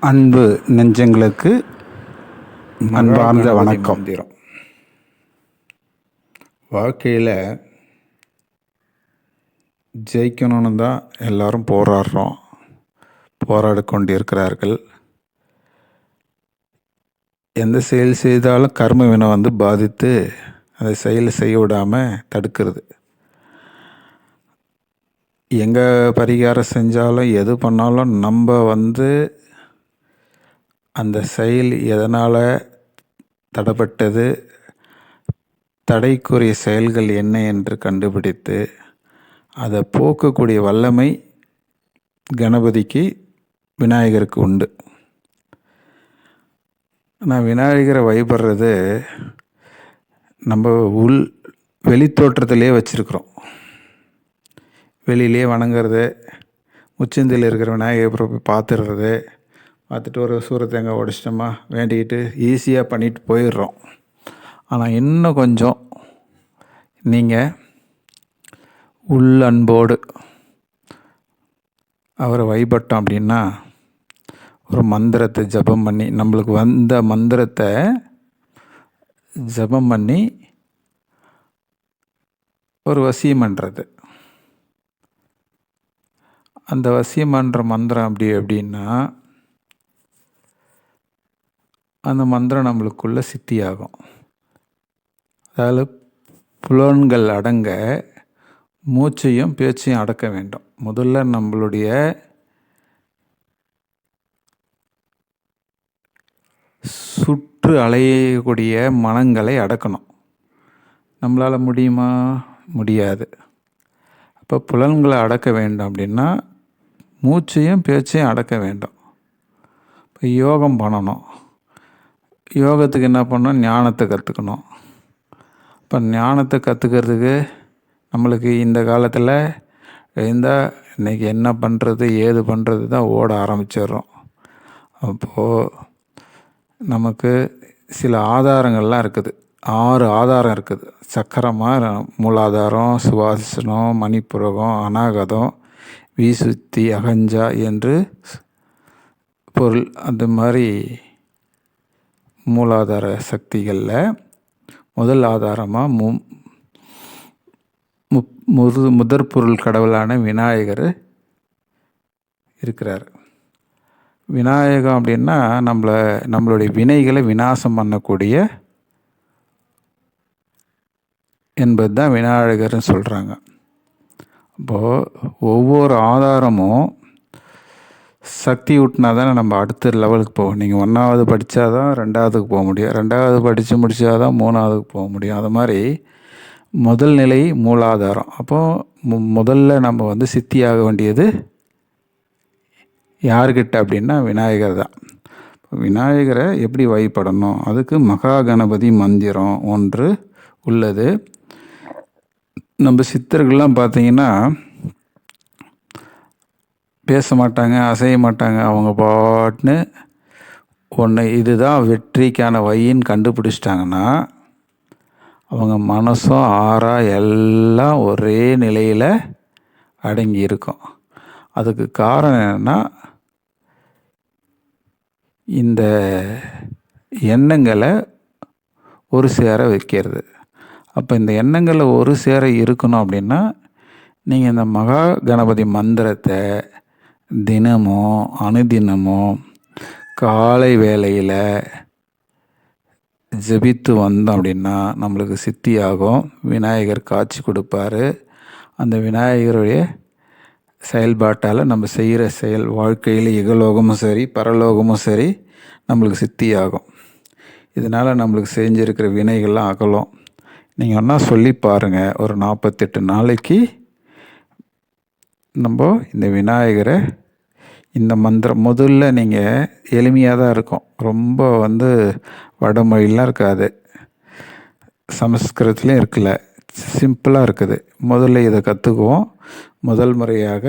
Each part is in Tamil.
அன்பு நெஞ்சங்களுக்கு அன்பார்ந்த வணக்கம். மந்திரம் வாழ்க்கையில் ஜெயிக்கணும்னு தான் எல்லாரும் போராடி கொண்டிருக்கிறார்கள். எந்த செயல் செய்தாலும் கர்ம வினை பாதித்து அதை செயல் செய்ய விடாமல் தடுக்கிறது. எங்கே பரிகாரம் செஞ்சாலும் எது பண்ணாலும் நம்ம அந்த செயல் எதனால் தடைப்பட்டது, தடைக்குரிய செயல்கள் என்ன என்று கண்டுபிடித்து அதை போக்கக்கூடிய வல்லமை கணபதிக்கு, விநாயகருக்கு உண்டு. நான் விநாயகரை வழிபடுறது நம்ம வெளித்தோற்றத்திலே வச்சுருக்குறோம். வெளியிலே வணங்குறது, உச்சந்தில் இருக்கிற விநாயகரை போய் பார்த்துட்டு ஒரு சூரத்தேங்காய் உடைச்சிட்டோமா வேண்டிக்கிட்டு ஈஸியாக பண்ணிட்டு போயிடுறோம். ஆனால் இன்னும் கொஞ்சம் நீங்கள் அன்போடு அவரை வழிபட்டோம் அப்படின்னா, ஒரு மந்திரத்தை ஜபம் பண்ணி, நம்மளுக்கு வந்த மந்திரத்தை ஜபம் பண்ணி ஒரு வசியம் பண்ணுறது. அந்த வசியம் பண்ணுற மந்திரம் எப்படின்னா, அந்த மந்திரம் நம்மளுக்குள்ளே சித்தியாகும். அதாவது புலன்கள் அடங்க மூச்சையும் பேச்சையும் அடக்க வேண்டும். முதல்ல நம்மளுடைய சுற்று அலையக்கூடிய மனங்களை அடக்கணும். நம்மளால் முடியுமா? முடியாது. அப்போ புலன்களை அடக்க வேண்டும் அப்படின்னா மூச்சையும் பேச்சையும் அடக்க வேண்டும். இப்போ யோகம் பண்ணணும். யோகத்துக்கு என்ன பண்ணணும்? ஞானத்தை கற்றுக்கணும். இப்போ ஞானத்தை கற்றுக்கிறதுக்கு நம்மளுக்கு இந்த காலத்தில் இருந்தால் இன்றைக்கி என்ன பண்ணுறது ஏது பண்ணுறது தான் ஓட ஆரம்பிச்சிடுறோம். அப்போது நமக்கு சில ஆதாரங்கள்லாம் இருக்குது. 6 ஆதாரம் இருக்குது. சக்கரமாக மூலாதாரம், சுவாசனம், மணிப்புரகம், அநாகதம், வீசுத்தி, அகஞ்சா என்று பொருள். அந்த மாதிரி மூலாதார சக்திகளில் முதல் ஆதாரமாக முதற் பொருள் கடவுளான விநாயகர் இருக்கிறார். விநாயகம் அப்படின்னா நம்மளுடைய வினைகளை விநாசம் பண்ணக்கூடிய என்பது தான் விநாயகர்னு சொல்கிறாங்க. அப்போது ஒவ்வொரு ஆதாரமும் சக்தி ஊட்டினா தானே நம்ம அடுத்த லெவலுக்கு போகும். நீங்கள் 1வது படித்தா தான் 2வதுக்கு போக முடியும், 2வது படித்து முடித்தா தான் 3வதுக்கு போக முடியும். அது மாதிரி முதல் நிலை மூலாதாரம். அப்போது முதல்ல நம்ம சித்தியாக வேண்டியது யார்கிட்ட அப்படின்னா விநாயகர் தான். விநாயகரை எப்படி வழிபடணும்? அதுக்கு மகா கணபதி மந்திரம் ஒன்று உள்ளது. நம்ம சித்தர்கள்லாம் பார்த்தீங்கன்னா பேச மாட்டாங்க, அசைய மாட்டாங்க. அவங்க பாட்டுன்னு ஒன்று இதுதான் வெற்றிக்கான வழின்னு கண்டுபிடிச்சிட்டாங்கன்னா அவங்க மனசும் ஆறா எல்லாம் ஒரே நிலையில் அடங்கி இருக்கும். அதுக்கு காரணம் என்னென்னா, இந்த எண்ணங்களை ஒரு சேர வைக்கிறது. அப்போ இந்த எண்ணங்களை ஒரு சேர இருக்கணும் அப்படின்னா நீங்கள் இந்த மகா கணபதி மந்திரத்தை தினமும் அனுதினமும் காலை வேளையில் ஜபித்து வந்தோம் அப்படின்னா நம்மளுக்கு சித்தியாகும். விநாயகர் காட்சி கொடுப்பார். அந்த விநாயகருடைய செயல்பாட்டால் நம்ம செய்கிற செயல் வாழ்க்கையில் இகலோகமும் சரி பரலோகமும் சரி நம்மளுக்கு சித்தியாகும். இதனால் நம்மளுக்கு செஞ்சுருக்கிற வினைகள்லாம் அகலும். நீங்கள் ஒன்றா சொல்லி பாருங்கள். ஒரு 48 நாளைக்கு நம்ம இந்த விநாயகரை இந்த மந்திரம் முதல்ல நீங்கள் எளிமையாக தான் இருக்கும். ரொம்ப வடமொழிலாம் இருக்காது, சமஸ்கிருதத்துலேயும் இருக்குல்ல, சிம்பிளாக இருக்குது. முதல்ல இதை கற்றுக்குவோம். முதல் முறையாக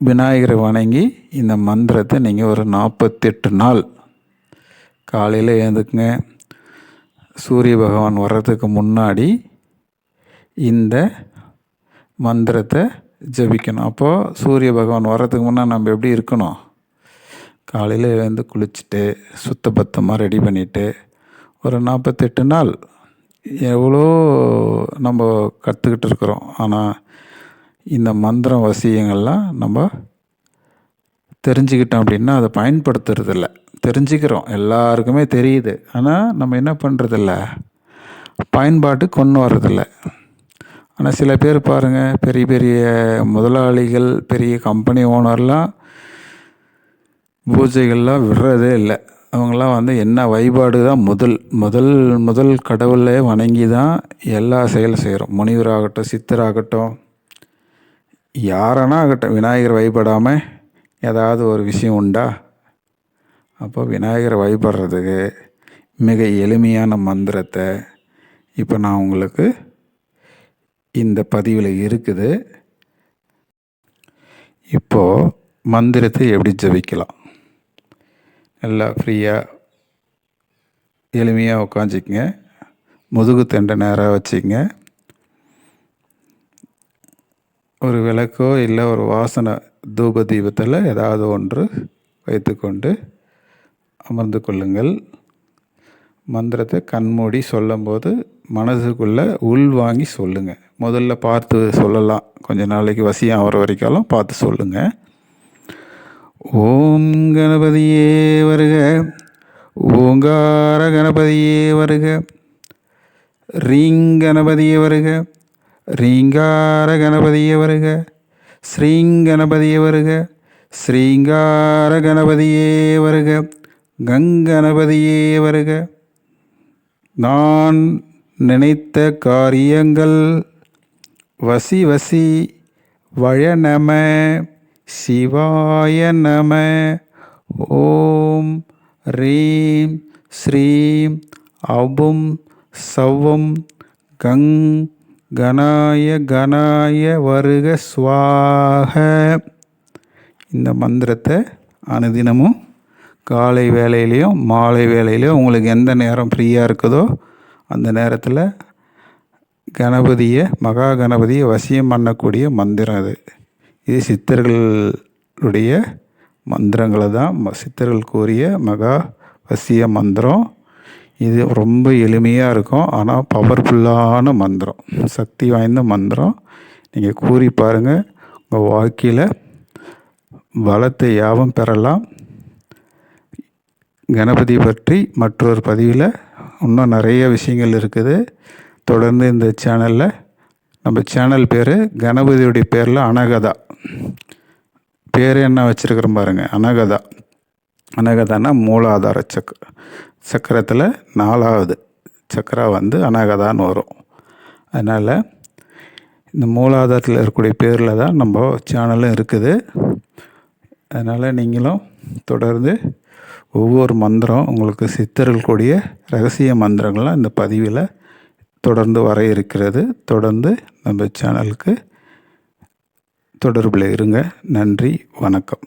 விநாயகரை வணங்கி இந்த மந்திரத்தை நீங்கள் ஒரு 48 நாள் காலையில் எழுந்துக்குங்க. சூரிய பகவான் வர்றதுக்கு முன்னாடி இந்த மந்திரத்தை ஜபிக்கணும். அப்போது சூரிய பகவான் வர்றதுக்கு முன்னாடி நம்ம எப்படி இருக்கணும்? காலையில் எழுந்து குளிச்சுட்டு சுத்தபத்தமாக ரெடி பண்ணிவிட்டு ஒரு 48 நாள் எவ்வளோ நம்ம கற்றுக்கிட்டு இருக்கிறோம். ஆனால் இந்த மந்திரம் வசியங்கள்லாம் நம்ம தெரிஞ்சுக்கிட்டோம் அப்படின்னா அதை பயன்படுத்துறதில்ல. தெரிஞ்சுக்கிறோம், எல்லாருக்குமே தெரியுது, ஆனால் நம்ம என்ன பண்ணுறதில்ல, பயன்பாட்டுக்கு கொண்டு வர்றதில்ல. ஆனால் சில பேர் பாருங்கள், பெரிய பெரிய முதலாளிகள், பெரிய கம்பெனி ஓனர்லாம் பூஜைகள்லாம் விடுறதே இல்லை. அவங்களாம் என்ன வழிபாடு தான் முதல் கடவுளை வணங்கி தான் எல்லா செயல் செய்கிறோம். முனிவராகட்டும், சித்தராகட்டும், யாரானா ஆகட்டும், விநாயகர் வழிபடாமல் ஏதாவது ஒரு விஷயம் உண்டா? அப்போ விநாயகரை வழிபடுறதுக்கு மிக எளிமையான மந்திரத்தை இப்போ நான் உங்களுக்கு இந்த பதிவில் இருக்குது. இப்போது மந்திரத்தை எப்படி ஜபிக்கலாம்? நல்லா ஃப்ரீயாக எளிமையாக உட்காந்துக்குங்க. முதுகு தண்டை நேராக வச்சுக்கங்க. ஒரு விளக்கோ இல்லை ஒரு வாசனை தூப தீபத்தில் ஏதாவது ஒன்று வைத்துக்கொண்டு அமர்ந்து கொள்ளுங்கள். மந்திரத்தை கண்மூடி சொல்லும்போது மனதுக்குள்ளே உள்வாங்கி சொல்லுங்கள். முதல்ல பார்த்து சொல்லலாம், கொஞ்ச நாளைக்கு வசியம் ஆகிற வரைக்கும் பார்த்து சொல்லுங்கள். ஓம் கணபதியே வருக, ஓங்கார கணபதியே வருக, ரீங் கணபதியே வருக, ரீங்கார கணபதியே வருக, ஸ்ரீங் கணபதியே வருக, ஸ்ரீங்கார கணபதியே வருக, கங்கணபதியே வருக. நான் நினைத்த காரியங்கள் வசி வசி வழ நம சிவாய நம. ஓம் ரீம் ஸ்ரீம் அவும் சவ்வும் கங் கணாய கணாய வருக ஸ்வாக. இந்த மந்திரத்தை அனுதினமும் காலை வேளையிலையும் மாலை வேளையிலையும் உங்களுக்கு எந்த நேரம் ஃப்ரீயாக இருக்குதோ அந்த நேரத்தில் மகா கணபதியை வசியம் பண்ணக்கூடிய மந்திரம் இது. இது சித்தர்களுடைய மந்திரங்களை தான், சித்தர்கள் கூறிய மகா வசிய மந்திரம். இது ரொம்ப எளிமையாக இருக்கும், ஆனால் பவர்ஃபுல்லான மந்திரம், சக்தி வாய்ந்த மந்திரம். நீங்கள் கூறி பாருங்கள், உங்கள் வாழ்க்கையில் வளத்தை யாவும் பெறலாம். கணபதி பற்றி மற்றொரு பதிவில் இன்னும் நிறைய விஷயங்கள் இருக்குது. தொடர்ந்து இந்த சேனலில், நம்ம சேனல் பேர் கணபதியுடைய பேரில் அனகதா, பேர் என்ன வச்சுருக்கிறோம் பாருங்கள், அனகதா. அனகதானா மூலாதார சக்கரத்தில் 4வது சக்கரா அனகதான்னு வரும். அதனால் இந்த மூலாதாரத்தில் இருக்கக்கூடிய பேரில் தான் நம்ம சேனலும் இருக்குது. அதனால் நீங்களும் தொடர்ந்து ஒவ்வொரு மந்திரம், உங்களுக்கு சித்தர்கள் கூடிய ரகசிய மந்திரங்கள்லாம் இந்த பதிவில் தொடர்ந்து வர இருக்கிறது. தொடர்ந்து நம்ம சேனலுக்கு தொடர்பில் இருங்க. நன்றி, வணக்கம்.